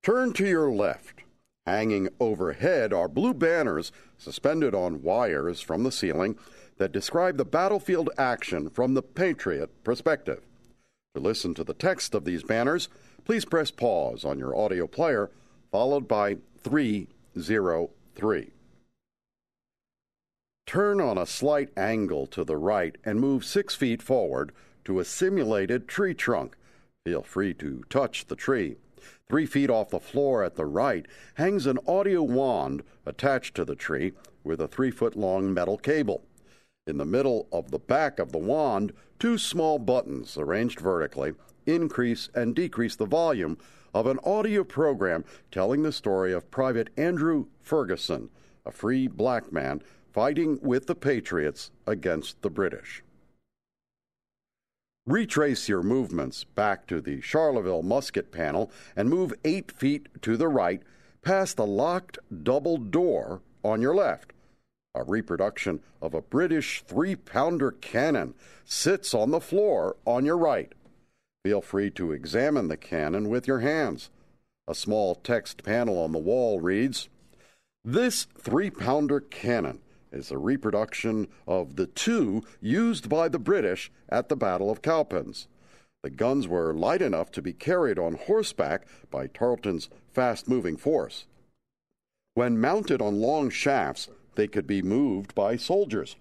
Turn to your left. Hanging overhead are blue banners suspended on wires from the ceiling that describe the battlefield action from the Patriot perspective. To listen to the text of these banners, please press pause on your audio player, followed by 303. Turn on a slight angle to the right and move 6 feet forward to a simulated tree trunk. Feel free to touch the tree. 3 feet off the floor at the right hangs an audio wand attached to the tree with a 3-foot-long metal cable. In the middle of the back of the wand, 2 small buttons arranged vertically increase and decrease the volume of an audio program telling the story of Private Andrew Ferguson, a free black man fighting with the Patriots against the British. Retrace your movements back to the Charleville musket panel and move 8 feet to the right past the locked double door on your left. A reproduction of a British 3-pounder cannon sits on the floor on your right. Feel free to examine the cannon with your hands. A small text panel on the wall reads, "This 3-pounder cannon is a reproduction of the 2 used by the British at the Battle of Cowpens. The guns were light enough to be carried on horseback by Tarleton's fast-moving force. When mounted on long shafts, they could be moved by soldiers.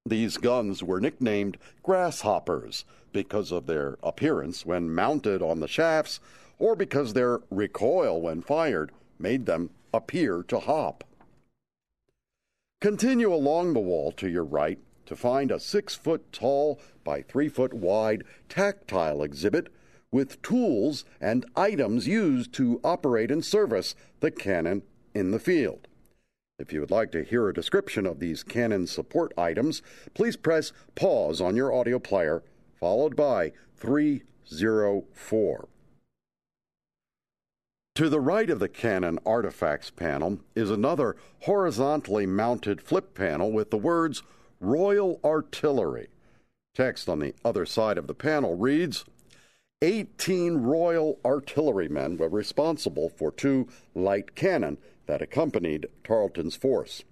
These guns were nicknamed grasshoppers because of their appearance when mounted on the shafts or because their recoil when fired made them appear to hop." Continue along the wall to your right to find a 6-foot-tall by 3-foot-wide tactile exhibit with tools and items used to operate and service the cannon in the field. If you would like to hear a description of these cannon support items, please press pause on your audio player, followed by 304. To the right of the cannon artifacts panel is another horizontally mounted flip panel with the words Royal Artillery. Text on the other side of the panel reads, 18 Royal Artillerymen were responsible for 2 light cannon that accompanied Tarleton's force.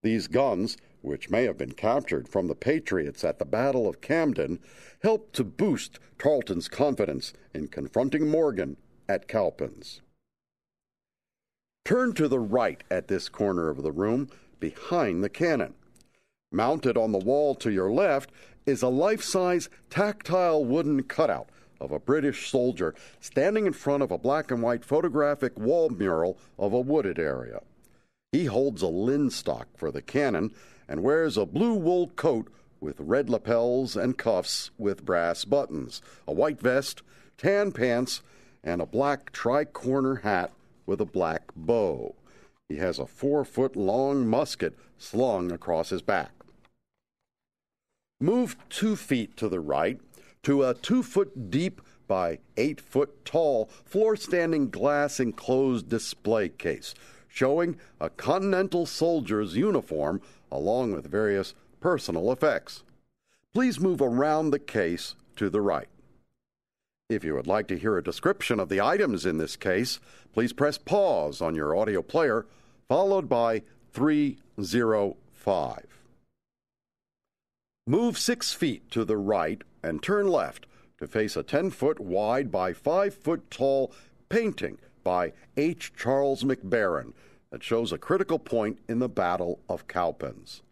These guns, which may have been captured from the Patriots at the Battle of Camden, helped to boost Tarleton's confidence in confronting Morgan at Cowpens. Turn to the right at this corner of the room, behind the cannon. Mounted on the wall to your left is a life-size tactile wooden cutout of a British soldier standing in front of a black and white photographic wall mural of a wooded area. He holds a linstock for the cannon and wears a blue wool coat with red lapels and cuffs with brass buttons, a white vest, tan pants, and a black tri-corner hat with a black bow. He has a 4-foot-long musket slung across his back. Move 2 feet to the right to a 2-foot-deep by 8-foot-tall floor-standing glass-enclosed display case showing a Continental soldier's uniform along with various personal effects. Please move around the case to the right. If you would like to hear a description of the items in this case, please press pause on your audio player, followed by 305. Move 6 feet to the right and turn left to face a 10-foot-wide by 5-foot-tall painting by H. Charles McBarron that shows a critical point in the Battle of Cowpens.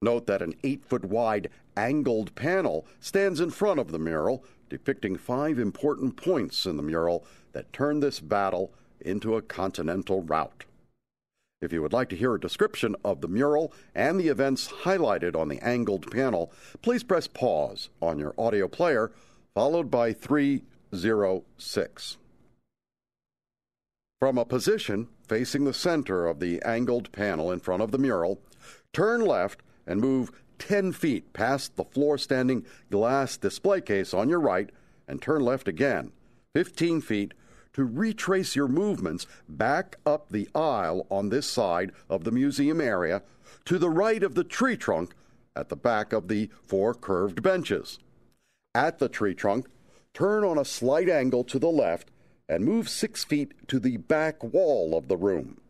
Note that an 8-foot-wide angled panel stands in front of the mural, depicting 5 important points in the mural that turned this battle into a continental rout. If you would like to hear a description of the mural and the events highlighted on the angled panel, please press pause on your audio player, followed by 306. From a position facing the center of the angled panel in front of the mural, turn left and move 10 feet past the floor-standing glass display case on your right and turn left again, 15 feet, to retrace your movements back up the aisle on this side of the museum area to the right of the tree trunk at the back of the 4 curved benches. At the tree trunk, turn on a slight angle to the left and move 6 feet to the back wall of the room.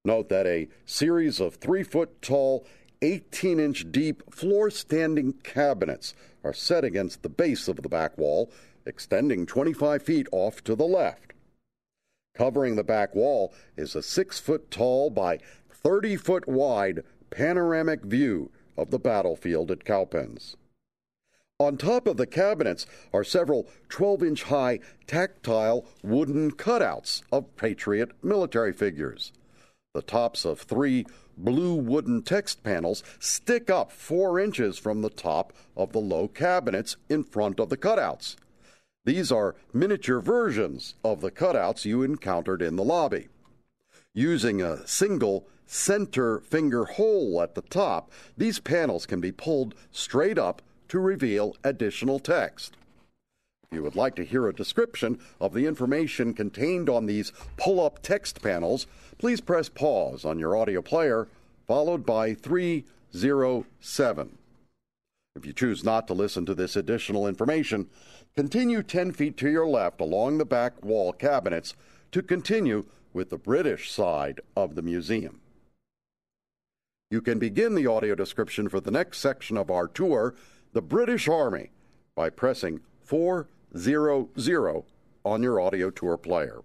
Note that a series of 3-foot-tall, 18-inch deep floor-standing cabinets are set against the base of the back wall, extending 25 feet off to the left. Covering the back wall is a 6-foot-tall by 30-foot-wide panoramic view of the battlefield at Cowpens. On top of the cabinets are several 12-inch high tactile wooden cutouts of Patriot military figures. The tops of 3 blue wooden text panels stick up 4 inches from the top of the low cabinets in front of the cutouts. These are miniature versions of the cutouts you encountered in the lobby. Using a single center finger hole at the top, these panels can be pulled straight up to reveal additional text. If you would like to hear a description of the information contained on these pull-up text panels, please press pause on your audio player, followed by 307. If you choose not to listen to this additional information, continue 10 feet to your left along the back wall cabinets to continue with the British side of the museum. You can begin the audio description for the next section of our tour, the British Army, by pressing 400 on your audio tour player.